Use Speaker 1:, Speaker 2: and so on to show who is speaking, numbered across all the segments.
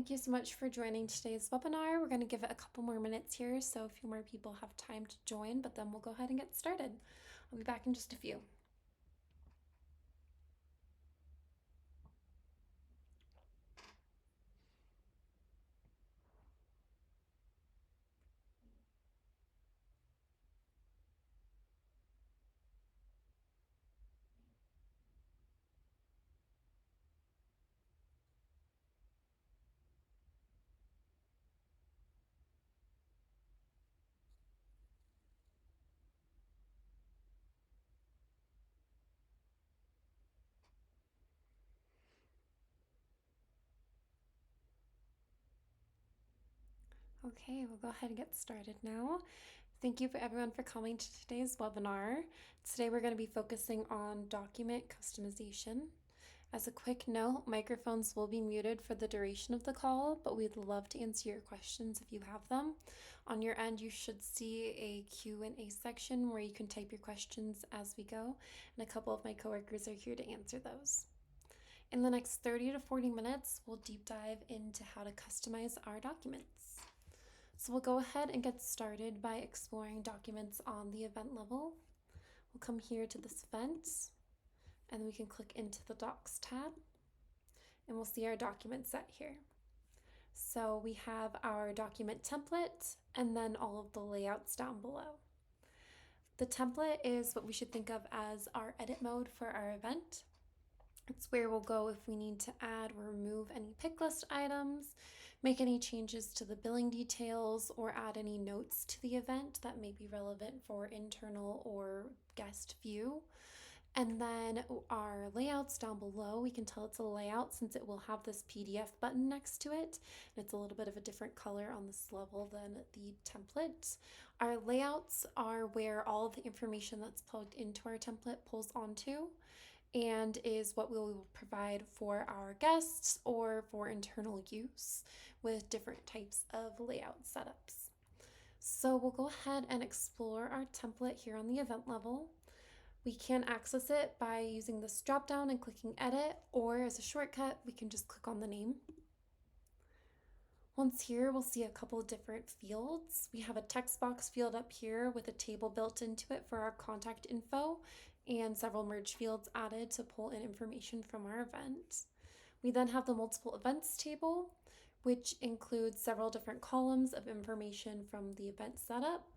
Speaker 1: Thank you so much for joining today's webinar. We're going to give it a couple more minutes here so a few more people have time to join, but then we'll go ahead and get started. I'll be back in just a few. Okay, we'll go ahead and get started now. Thank you for everyone for coming to today's webinar. Today we're going to be focusing on document customization. As a quick note, microphones will be muted for the duration of the call, but we'd love to answer your questions if you have them. On your end, you should see a Q&A section where you can type your questions as we go, and a couple of my coworkers are here to answer those. In the next 30 to 40 minutes, we'll deep dive into how to customize our documents. So we'll go ahead and get started by exploring documents on the event level. We'll come here to this event, and we can click into the Docs tab, and we'll see our document set here. So we have our document template, and then all of the layouts down below. The template is what we should think of as our edit mode for our event. It's where we'll go if we need to add or remove any pick list items, make any changes to the billing details, or add any notes to the event that may be relevant for internal or guest view. And then our layouts down below, we can tell it's a layout since it will have this PDF button next to it. And it's a little bit of a different color on this level than the template. Our layouts are where all of the information that's plugged into our template pulls onto, and is what we will provide for our guests or for internal use with different types of layout setups. So we'll go ahead and explore our template here on the event level. We can access it by using this drop down and clicking edit, or as a shortcut, we can just click on the name. Once here, we'll see a couple of different fields. We have a text box field up here with a table built into it for our contact info, and several merge fields added to pull in information from our event. We then have the multiple events table, which includes several different columns of information from the event setup,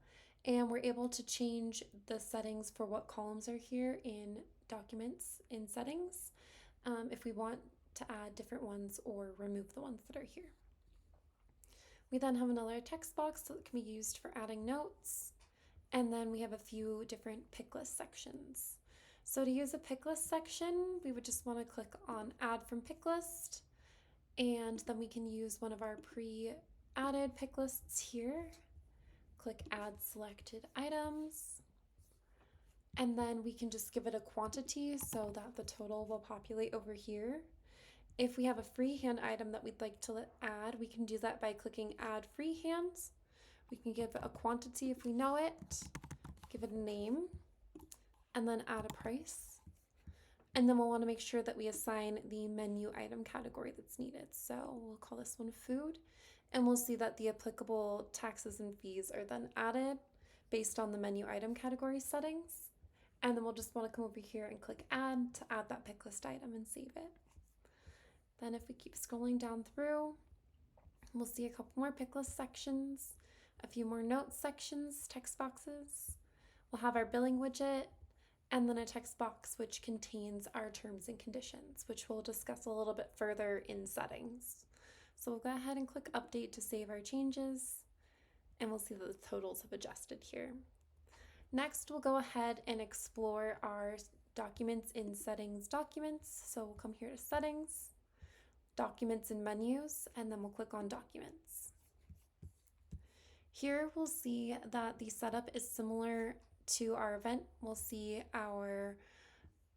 Speaker 1: and we're able to change the settings for what columns are here in documents in settings if we want to add different ones or remove the ones that are here. We then have another text box that can be used for adding notes, and then we have a few different pick list sections. So to use a pick list section, we would just want to click on add from pick list, and then we can use one of our pre-added pick lists here. Click add selected items, and then we can just give it a quantity so that the total will populate over here. If we have a freehand item that we'd like to add, we can do that by clicking add freehand. We can give it a quantity if we know it, give it a name, and then add a price. And then we'll want to make sure that we assign the menu item category that's needed. So we'll call this one food, and we'll see that the applicable taxes and fees are then added based on the menu item category settings. And then we'll just want to come over here and click add to add that pick list item and save it. Then if we keep scrolling down through, we'll see a couple more pick list sections, a few more notes sections, text boxes. We'll have our billing widget, and then a text box which contains our terms and conditions, which we'll discuss a little bit further in settings. So we'll go ahead and click update to save our changes, and we'll see that the totals have adjusted here. Next, we'll go ahead and explore our documents in settings documents. So we'll come here to settings, documents and menus, and then we'll click on documents. Here we'll see that the setup is similar to our event. We'll see our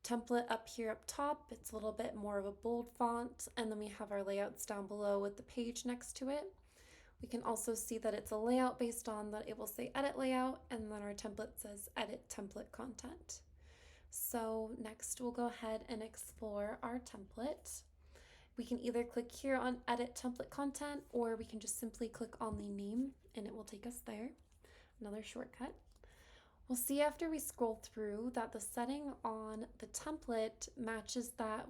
Speaker 1: template up here up top. It's a little bit more of a bold font, and then we have our layouts down below with the page next to it. We can also see that it's a layout based on that it will say edit layout, and then our template says edit template content. So next we'll go ahead and explore our template. We can either click here on edit template content, or we can just simply click on the name and it will take us there. Another shortcut. We'll see after we scroll through that the setting on the template matches that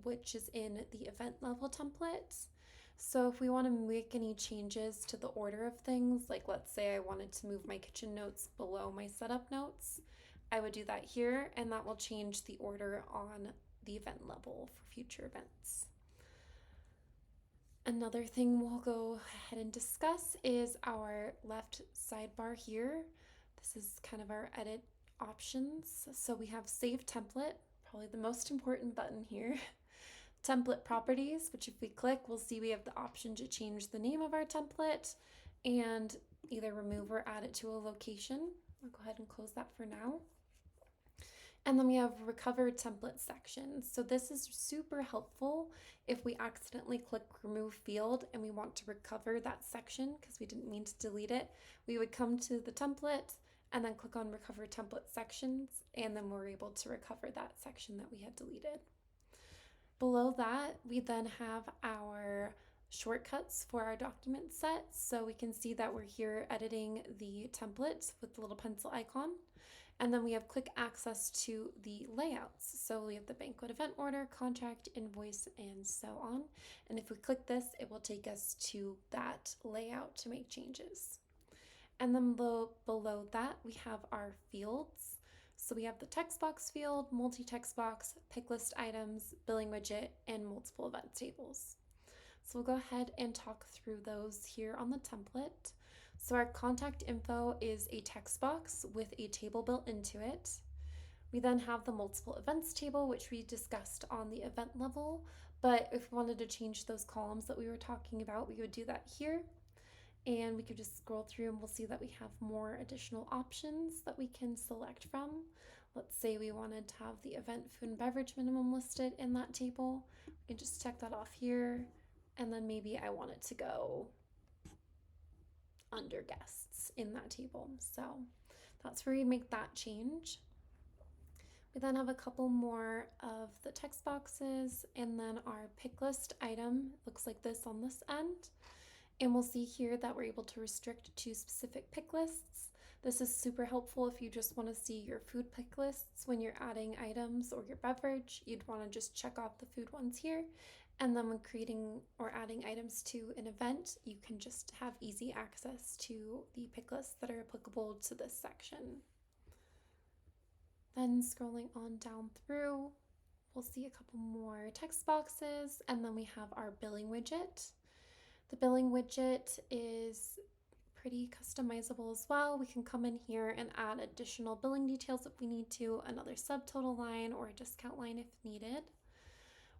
Speaker 1: which is in the event level template. So if we want to make any changes to the order of things, like let's say I wanted to move my kitchen notes below my setup notes, I would do that here, and that will change the order on the event level for future events. Another thing we'll go ahead and discuss is our left sidebar here. This is kind of our edit options. So we have Save Template, probably the most important button here. Template Properties, which if we click, we'll see we have the option to change the name of our template and either remove or add it to a location. I'll go ahead and close that for now. And then we have Recovered Template sections. So this is super helpful if we accidentally click Remove Field and we want to recover that section because we didn't mean to delete it. We would come to the template and then click on Recover Template Sections, and then we're able to recover that section that we had deleted. Below that, we then have our shortcuts for our document set. So we can see that we're here editing the template with the little pencil icon. And then we have quick access to the layouts. So we have the banquet event order, contract, invoice, and so on. And if we click this, it will take us to that layout to make changes. And then below that, we have our fields. So we have the text box field, multi-text box, pick list items, billing widget, and multiple event tables. So we'll go ahead and talk through those here on the template. So our contact info is a text box with a table built into it. We then have the multiple events table, which we discussed on the event level, but if we wanted to change those columns that we were talking about, we would do that here. And we could just scroll through and we'll see that we have more additional options that we can select from. Let's say we wanted to have the event food and beverage minimum listed in that table. We can just check that off here. And then maybe I want it to go under guests in that table. So that's where we make that change. We then have a couple more of the text boxes and then our pick list item looks like this on this end. And we'll see here that we're able to restrict to specific pick lists. This is super helpful if you just want to see your food pick lists when you're adding items or your beverage. You'd want to just check off the food ones here. And then when creating or adding items to an event, you can just have easy access to the pick lists that are applicable to this section. Then scrolling on down through, we'll see a couple more text boxes, and then we have our billing widget. The billing widget is pretty customizable as well. We can come in here and add additional billing details if we need to, another subtotal line or a discount line if needed.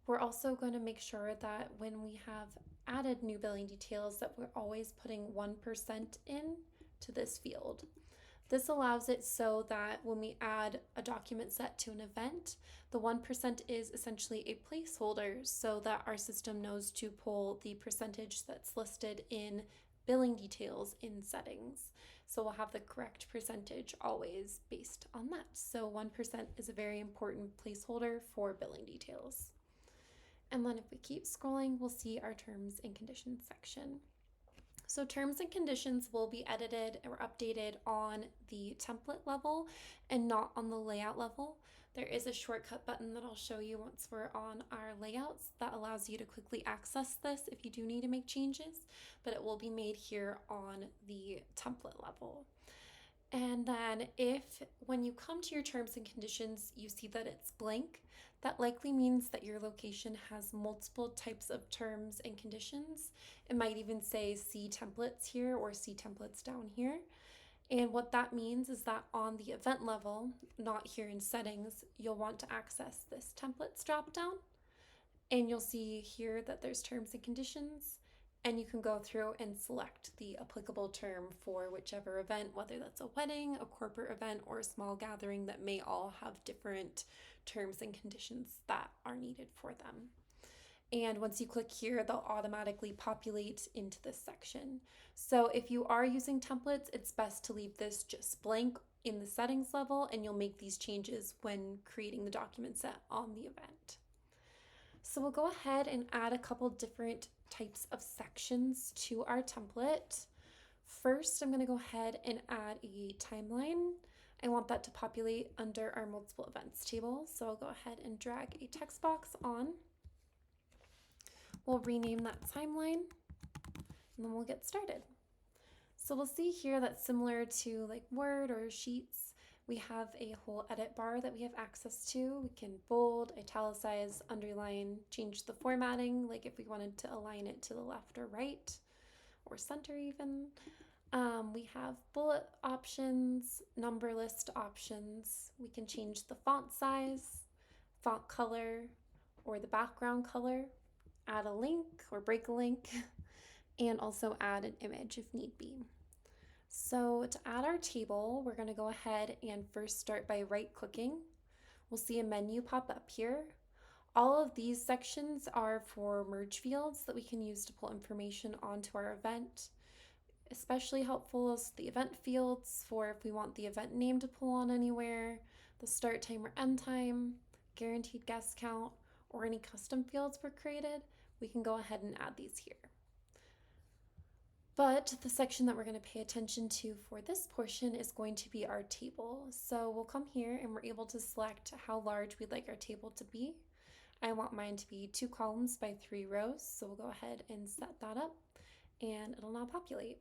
Speaker 1: We're also going to make sure that when we have added new billing details that we're always putting 1% in to this field. This allows it so that when we add a document set to an event, the 1% is essentially a placeholder so that our system knows to pull the percentage that's listed in billing details in settings. So we'll have the correct percentage always based on that. So 1% is a very important placeholder for billing details. And then if we keep scrolling, we'll see our terms and conditions section. So terms and conditions will be edited or updated on the template level and not on the layout level. There is a shortcut button that I'll show you once we're on our layouts that allows you to quickly access this if you do need to make changes, but it will be made here on the template level. And then if when you come to your terms and conditions, you see that it's blank, that likely means that your location has multiple types of terms and conditions. It might even say see templates here or see templates down here. And what that means is that on the event level, not here in settings, you'll want to access this templates dropdown. And you'll see here that there's terms and conditions. And you can go through and select the applicable term for whichever event, whether that's a wedding, a corporate event, or a small gathering that may all have different terms and conditions that are needed for them. And once you click here, they'll automatically populate into this section. So if you are using templates, it's best to leave this just blank in the settings level, and you'll make these changes when creating the document set on the event. So we'll go ahead and add a couple different types of sections to our template. First, I'm going to go ahead and add a timeline. I want that to populate under our multiple events table. So I'll go ahead and drag a text box on. We'll rename that timeline and then we'll get started. So we'll see here that similar to like Word or Sheets, we have a whole edit bar that we have access to. We can bold, italicize, underline, change the formatting, like if we wanted to align it to the left or right or center even. We have bullet options, number list options. We can change the font size, font color, or the background color, add a link or break a link, and also add an image if need be. So to add our table, we're going to go ahead and first start by right-clicking. We'll see a menu pop up here. All of these sections are for merge fields that we can use to pull information onto our event. Especially helpful is the event fields for if we want the event name to pull on anywhere, the start time or end time, guaranteed guest count, or any custom fields were created, we can go ahead and add these here. But the section that we're going to pay attention to for this portion is going to be our table. So we'll come here and we're able to select how large we'd like our table to be. I want mine to be 2 columns by 3 rows, so we'll go ahead and set that up and it'll now populate.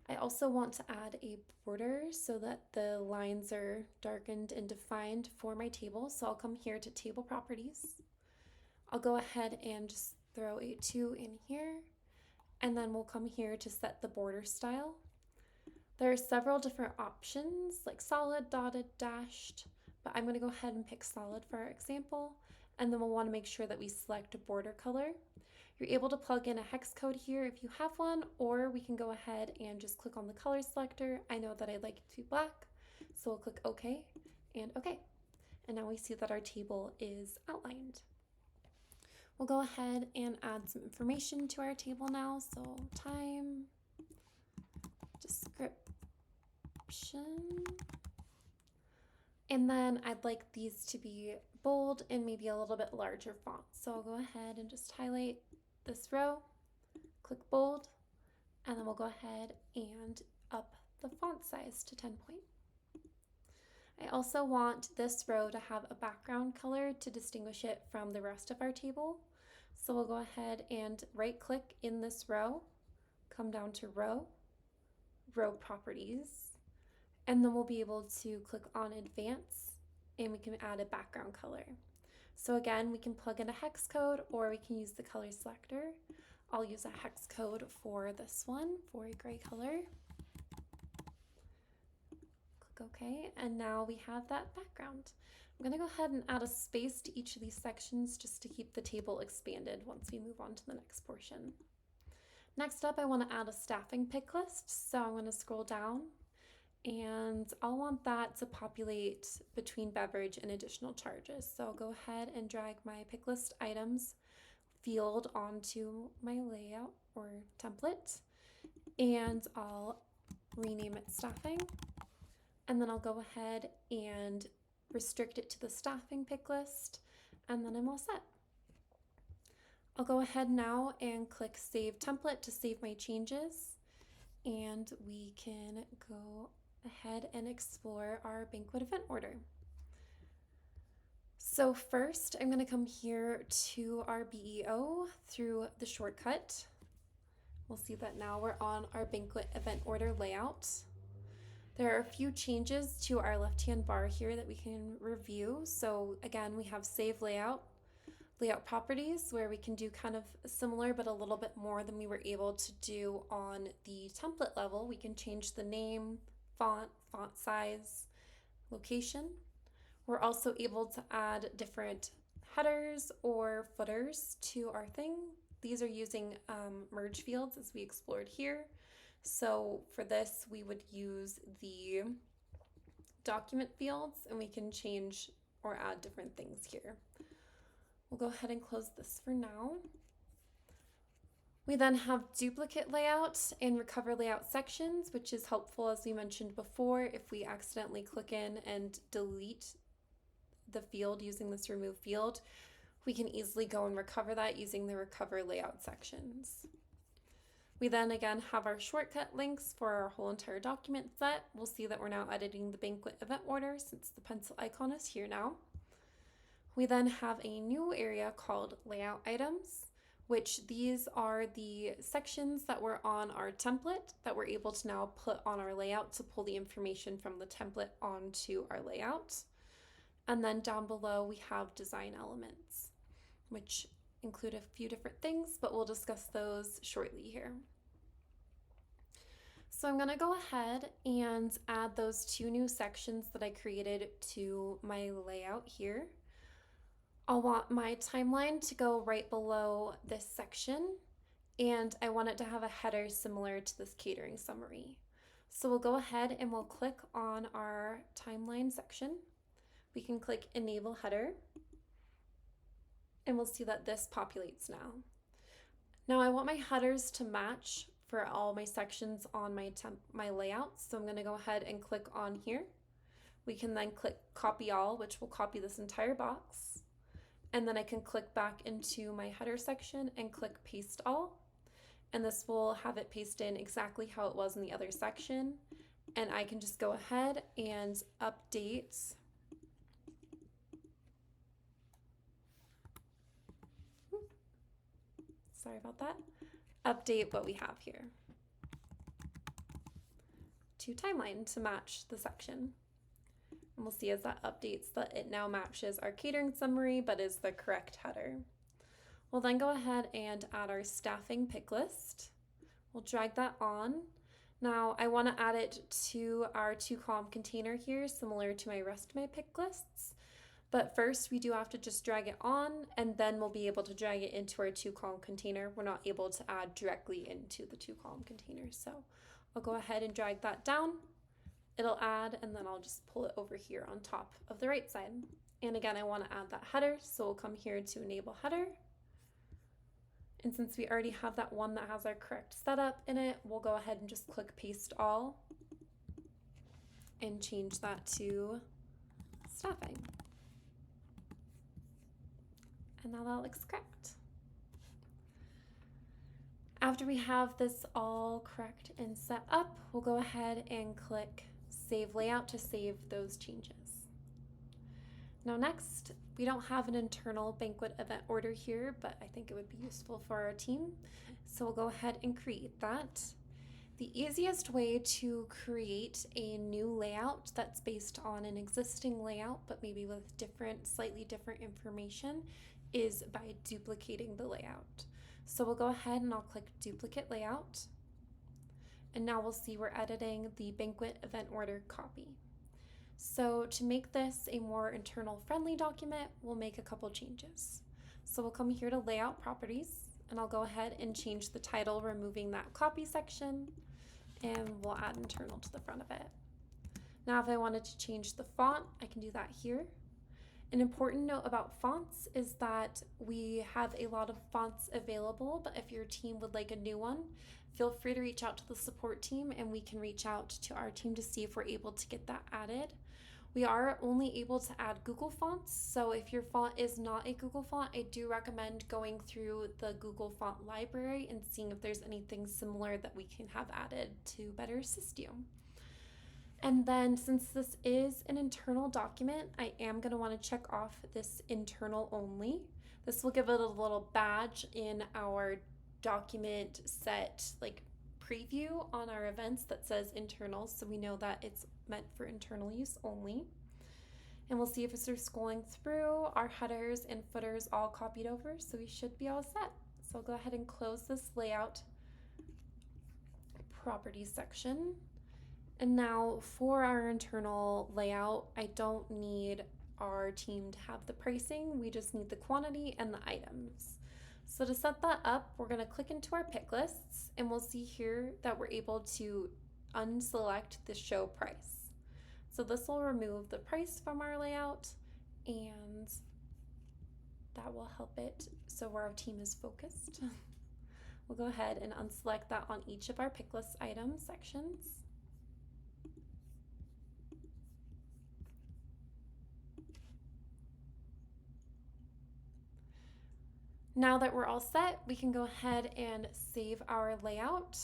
Speaker 1: I also want to add a border so that the lines are darkened and defined for my table. So I'll come here to table properties. I'll go ahead and just throw a 2 in here, and then we'll come here to set the border style. There are several different options like solid, dotted, dashed, but I'm going to go ahead and pick solid for our example, and then we'll want to make sure that we select a border color. You're able to plug in a hex code here if you have one, or we can go ahead and just click on the color selector. I know that I'd like it to be black, so we'll click OK and OK. And now we see that our table is outlined. We'll go ahead and add some information to our table now. So time, description, and then I'd like these to be bold and maybe a little bit larger font. So I'll go ahead and just highlight this row, click bold, and then we'll go ahead and up the font size to 10 point. I also want this row to have a background color to distinguish it from the rest of our table. So we'll go ahead and right click in this row, come down to row properties, and then we'll be able to click on advance and we can add a background color. So again, we can plug in a hex code or we can use the color selector. I'll use a hex code for this one for a gray color. Click OK, and now we have that background. I'm going to go ahead and add a space to each of these sections just to keep the table expanded once we move on to the next portion. Next up, I want to add a staffing pick list. So I'm going to scroll down and I'll want that to populate between beverage and additional charges. So I'll go ahead and drag my pick list items field onto my layout or template, and I'll rename it staffing, and then I'll go ahead and restrict it to the staffing pick list, and then I'm all set. I'll go ahead now and click Save Template to save my changes, and we can go ahead and explore our banquet event order. So first, I'm going to come here to our BEO through the shortcut. We'll see that now we're on our banquet event order layout. There are a few changes to our left-hand bar here that we can review. So again, we have Save Layout, Layout Properties, where we can do kind of similar but a little bit more than we were able to do on the template level. We can change the name, font size, location. We're also able to add different headers or footers to our thing. These are using merge fields as we explored here. So for this, we would use the document fields and we can change or add different things here. We'll go ahead and close this for now. We then have duplicate layout and recover layout sections, which is helpful, as we mentioned before, if we accidentally click in and delete the field using this remove field. We can easily go and recover that using the recover layout sections. We then again have our shortcut links for our whole entire document set. We'll see that we're now editing the banquet event order since the pencil icon is here now. We then have a new area called layout items, which these are the sections that were on our template that we're able to now put on our layout to pull the information from the template onto our layout. And then down below we have design elements, which include a few different things, but we'll discuss those shortly here. So I'm going to go ahead and add those two new sections that I created to my layout here. I'll want my timeline to go right below this section, and I want it to have a header similar to this catering summary. So we'll go ahead and we'll click on our timeline section. We can click enable header, and we'll see that this populates now. Now I want my headers to match for all my sections on my layout, so I'm going to go ahead and click on here. We can then click copy all, which will copy this entire box. And then I can click back into my header section and click paste all. And this will have it paste in exactly how it was in the other section. And I can just go ahead and update sorry about that. Update what we have here to timeline to match the section. And we'll see as that updates that it now matches our catering summary, but is the correct header. We'll then go ahead and add our staffing pick list. We'll drag that on. Now I want to add it to our 2-column container here, similar to my rest of my pick lists. But first we do have to just drag it on, and then we'll be able to drag it into our 2-column container. We're not able to add directly into the 2-column container. So I'll go ahead and drag that down. It'll add, and then I'll just pull it over here on top of the right side. And again, I want to add that header, so we'll come here to enable header. And since we already have that one that has our correct setup in it, we'll go ahead and just click paste all and change that to staffing. And now that looks correct. After we have this all correct and set up, we'll go ahead and click Save Layout to save those changes. Now next, we don't have an internal banquet event order here, but I think it would be useful for our team. So we'll go ahead and create that. The easiest way to create a new layout that's based on an existing layout, but maybe with slightly different information, is by duplicating the layout. So we'll go ahead and I'll click duplicate layout. And now we'll see we're editing the banquet event order copy. So to make this a more internal friendly document, we'll make a couple changes. So we'll come here to layout properties, and I'll go ahead and change the title, removing that copy section, and we'll add internal to the front of it. Now if I wanted to change the font, I can do that here. An important note about fonts is that we have a lot of fonts available, but if your team would like a new one, feel free to reach out to the support team and we can reach out to our team to see if we're able to get that added. We are only able to add Google fonts, so if your font is not a Google font, I do recommend going through the Google font library and seeing if there's anything similar that we can have added to better assist you. And then since this is an internal document, I am going to want to check off this internal only. This will give it a little badge in our document set preview on our events that says internal, so we know that it's meant for internal use only. And we'll see if we're scrolling through, our headers and footers all copied over, so we should be all set. So I'll go ahead and close this layout properties section. And now for our internal layout, I don't need our team to have the pricing, we just need the quantity and the items. So to set that up, we're going to click into our pick lists, and we'll see here that we're able to unselect the show price. So this will remove the price from our layout, and that will help it so where our team is focused. We'll go ahead and unselect that on each of our pick list item sections. Now that we're all set, we can go ahead and save our layout.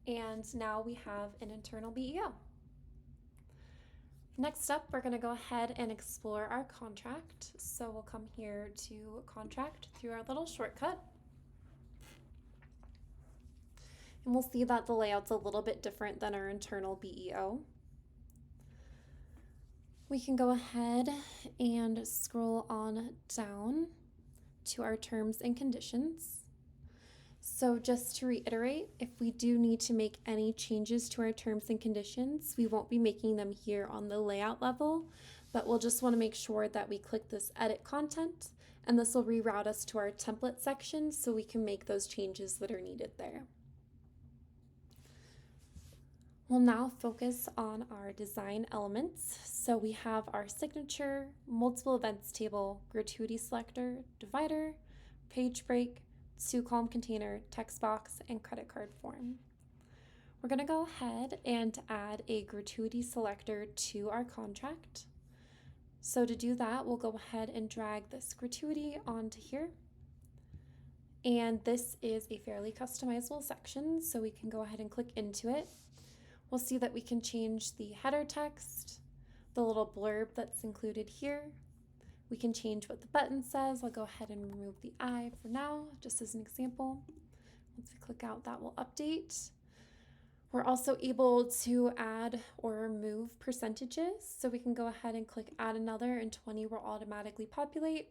Speaker 1: And now we have an internal BEO. Next up, we're going to go ahead and explore our contract. So we'll come here to contract through our little shortcut. And we'll see that the layout's a little bit different than our internal BEO. We can go ahead and scroll on down to our terms and conditions. So just to reiterate, if we do need to make any changes to our terms and conditions, we won't be making them here on the layout level, but we'll just want to make sure that we click this edit content, and this will reroute us to our template section so we can make those changes that are needed there. We'll now focus on our design elements. So we have our signature, multiple events table, gratuity selector, divider, page break, 2-column container, text box, and credit card form. We're going to go ahead and add a gratuity selector to our contract. So to do that, we'll go ahead and drag this gratuity onto here. And this is a fairly customizable section, so we can go ahead and click into it. We'll see that we can change the header text, the little blurb that's included here. We can change what the button says. I'll go ahead and remove the I for now, just as an example. Once we click out, that will update. We're also able to add or remove percentages. So we can go ahead and click add another, and 20 will automatically populate.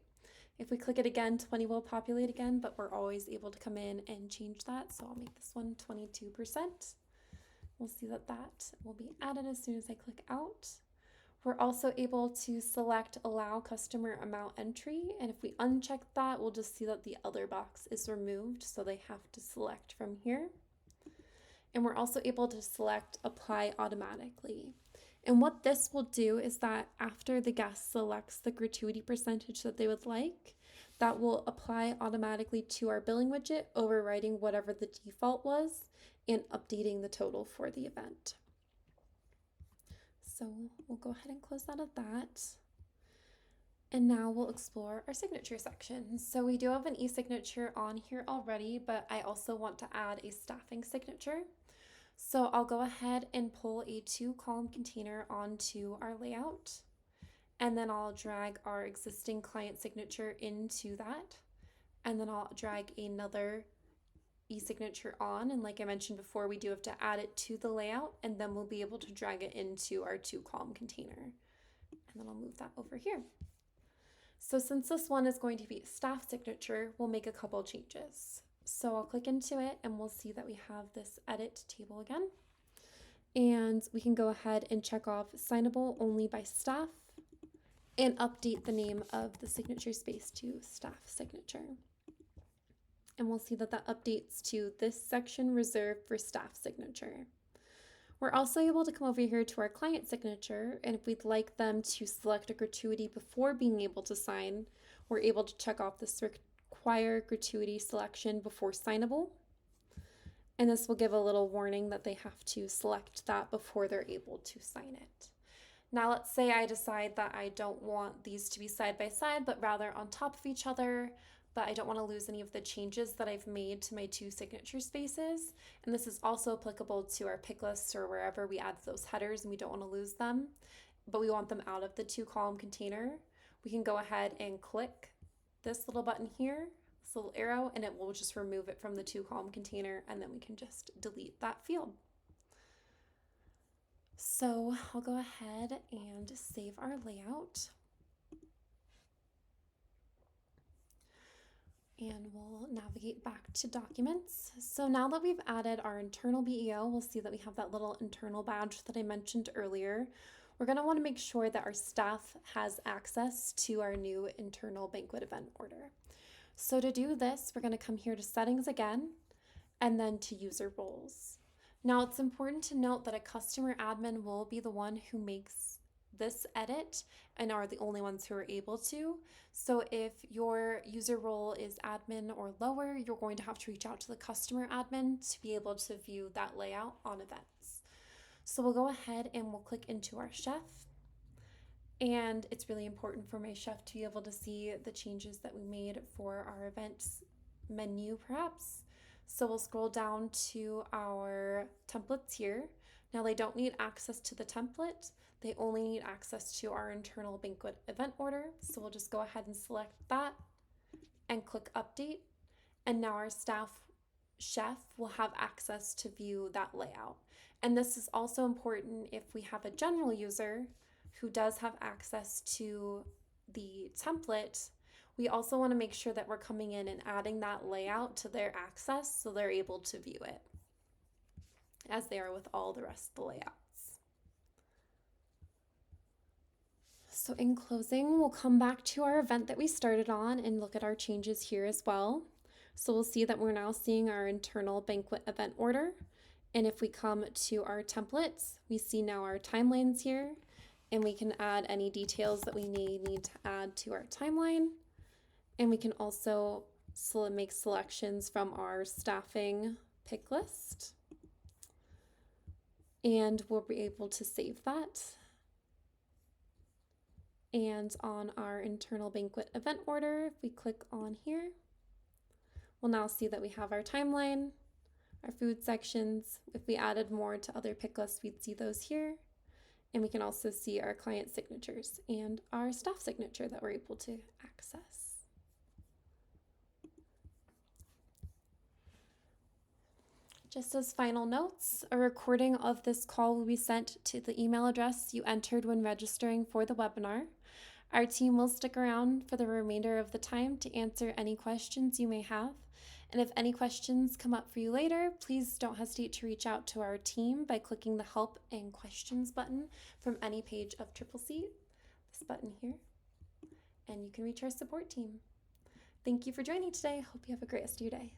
Speaker 1: If we click it again, 20 will populate again, but we're always able to come in and change that. So I'll make this one 22%. We'll see that that will be added as soon as I click out. We're also able to select allow customer amount entry, and if we uncheck that, we'll just see that the other box is removed, so they have to select from here. And we're also able to select apply automatically. And what this will do is that after the guest selects the gratuity percentage that they would like, that will apply automatically to our billing widget, overriding whatever the default was and updating the total for the event. So we'll go ahead and close out of that. And now we'll explore our signature section. So we do have an e-signature on here already, but I also want to add a staffing signature. So I'll go ahead and pull a 2-column container onto our layout, and then I'll drag our existing client signature into that, and then I'll drag another e-signature on, and like I mentioned before, we do have to add it to the layout, and then we'll be able to drag it into our 2-column container. And then I'll move that over here. So since this one is going to be a staff signature, we'll make a couple changes. So I'll click into it, and we'll see that we have this edit table again. And we can go ahead and check off signable only by staff and update the name of the signature space to staff signature. And we'll see that that updates to this section reserved for staff signature. We're also able to come over here to our client signature, and if we'd like them to select a gratuity before being able to sign, we're able to check off this require gratuity selection before signable. And this will give a little warning that they have to select that before they're able to sign it. Now let's say I decide that I don't want these to be side by side, but rather on top of each other, but I don't want to lose any of the changes that I've made to my 2 signature spaces. And this is also applicable to our pick lists or wherever we add those headers and we don't want to lose them, but we want them out of the 2-column container. We can go ahead and click this little button here, this little arrow, and it will just remove it from the 2-column container, and then we can just delete that field. So I'll go ahead and save our layout. And we'll navigate back to documents. So now that we've added our internal BEO, we'll see that we have that little internal badge that I mentioned earlier. We're going to want to make sure that our staff has access to our new internal banquet event order. So to do this, we're going to come here to settings again, and then to user roles. Now it's important to note that a customer admin will be the one who makes this edit and are the only ones who are able to. So if your user role is admin or lower, you're going to have to reach out to the customer admin to be able to view that layout on events. So we'll go ahead and we'll click into our chef, And it's really important for my chef to be able to see the changes that we made for our events menu, perhaps. So we'll scroll down to our templates here. Now they don't need access to the template. They only need access to our internal banquet event order. So we'll just go ahead and select that and click update. And now our staff chef will have access to view that layout. And this is also important if we have a general user who does have access to the template. We also want to make sure that we're coming in and adding that layout to their access so they're able to view it as they are with all the rest of the layouts. So in closing, we'll come back to our event that we started on and look at our changes here as well. So we'll see that we're now seeing our internal banquet event order. And if we come to our templates, we see now our timelines here, and we can add any details that we need to add to our timeline. And we can also make selections from our staffing pick list. And we'll be able to save that. And on our internal banquet event order, if we click on here, we'll now see that we have our timeline, our food sections. If we added more to other pick lists, we'd see those here. And we can also see our client signatures and our staff signature that we're able to access. Just as final notes, a recording of this call will be sent to the email address you entered when registering for the webinar. Our team will stick around for the remainder of the time to answer any questions you may have. And if any questions come up for you later, please don't hesitate to reach out to our team by clicking the Help and Questions button from any page of CCC, this button here, and you can reach our support team. Thank you for joining today. Hope you have a great rest of your day.